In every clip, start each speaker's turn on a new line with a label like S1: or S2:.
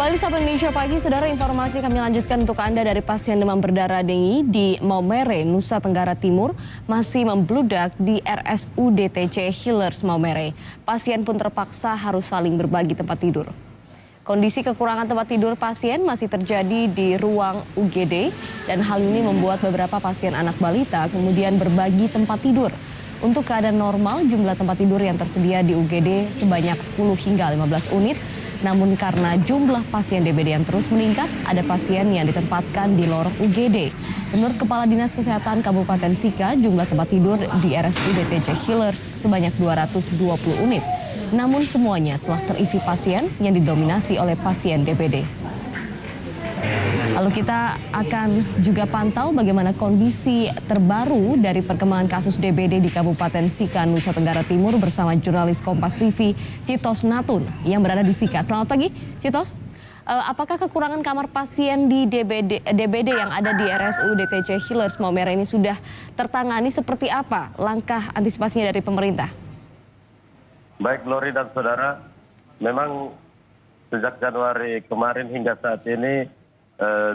S1: Kembali Sapa Indonesia Pagi, saudara, informasi kami lanjutkan untuk Anda dari pasien demam berdarah dengue di Maumere, Nusa Tenggara Timur masih membludak di RSUD TC Healers Maumere. Pasien pun terpaksa harus saling berbagi tempat tidur. Kondisi kekurangan tempat tidur pasien masih terjadi di ruang UGD dan hal ini membuat beberapa pasien anak balita kemudian berbagi tempat tidur. Untuk keadaan normal, jumlah tempat tidur yang tersedia di UGD sebanyak 10 hingga 15 unit. Namun karena jumlah pasien DBD yang terus meningkat, ada pasien yang ditempatkan di lorong UGD. Menurut Kepala Dinas Kesehatan Kabupaten Sika, jumlah tempat tidur di RSUD TC Healers sebanyak 220 unit. Namun semuanya telah terisi pasien yang didominasi oleh pasien DBD. Lalu kita akan juga pantau bagaimana kondisi terbaru dari perkembangan kasus DBD di Kabupaten Sika, Nusa Tenggara Timur bersama jurnalis Kompas TV Citos Natun yang berada di Sika. Selamat pagi, Citos. Apakah kekurangan kamar pasien di DBD yang ada di RSUD TC Healers Maumere ini sudah tertangani? Seperti apa langkah antisipasinya dari pemerintah?
S2: Baik, Lori dan saudara, memang sejak Januari kemarin hingga saat ini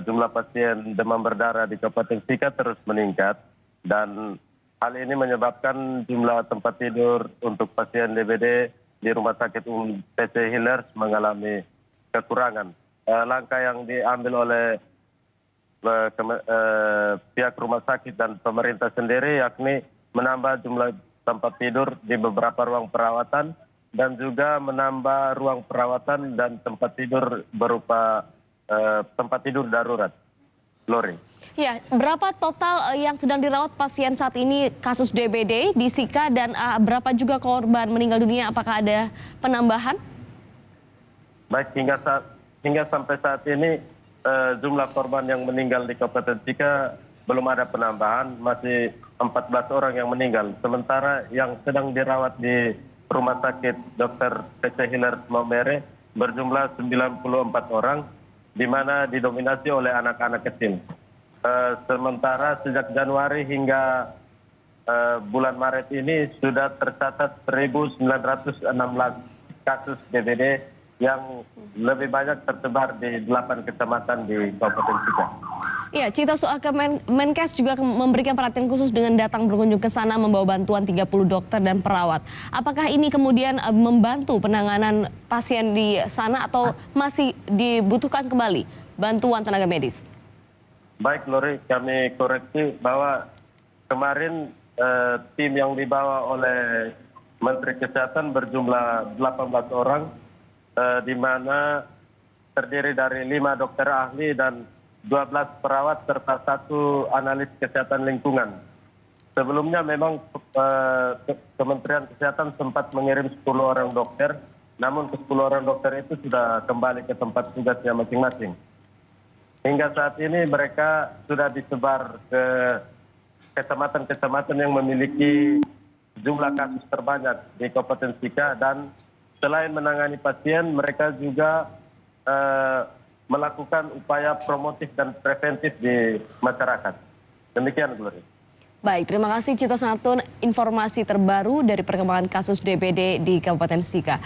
S2: jumlah pasien demam berdarah di Kabupaten Sika terus meningkat dan hal ini menyebabkan jumlah tempat tidur untuk pasien DBD di Rumah Sakit Umum TC Healers mengalami kekurangan. Langkah yang diambil oleh pihak rumah sakit dan pemerintah sendiri yakni menambah jumlah tempat tidur di beberapa ruang perawatan dan juga menambah ruang perawatan dan tempat tidur berupa tempat tidur darurat. Lori.
S1: Ya, berapa total yang sedang dirawat pasien saat ini kasus DBD di Sika dan berapa juga korban meninggal dunia? Apakah ada penambahan?
S2: Baik, hingga sampai saat ini jumlah korban yang meninggal di Kabupaten Sika belum ada penambahan, masih 14 orang yang meninggal. Sementara yang sedang dirawat di Rumah Sakit Dr. TC Healers Maumere berjumlah 94 orang, di mana didominasi oleh anak-anak kecil. Sementara sejak Januari hingga bulan Maret ini sudah tercatat 1.916 kasus DBD yang lebih banyak tersebar di 8 kecamatan di Kabupaten Sika.
S1: Ya, Citos, Menkes juga memberikan perhatian khusus dengan datang berkunjung ke sana membawa bantuan 30 dokter dan perawat. Apakah ini kemudian membantu penanganan pasien di sana atau masih dibutuhkan kembali bantuan tenaga medis?
S2: Baik, Lori, kami koreksi bahwa kemarin tim yang dibawa oleh Menteri Kesehatan berjumlah 18 orang, di mana terdiri dari 5 dokter ahli dan 12 perawat serta 1 analis kesehatan lingkungan. Sebelumnya memang Kementerian Kesehatan sempat mengirim 10 orang dokter, namun ke 10 orang dokter itu sudah kembali ke tempat tugasnya masing-masing. Hingga saat ini mereka sudah disebar ke kecamatan-kecamatan yang memiliki jumlah kasus terbanyak di Kabupaten Sika, dan selain menangani pasien, mereka juga melakukan upaya promotif dan preventif di masyarakat. Demikian, Gloria.
S1: Baik, terima kasih Citos Natun, informasi terbaru dari perkembangan kasus DBD di Kabupaten Sika.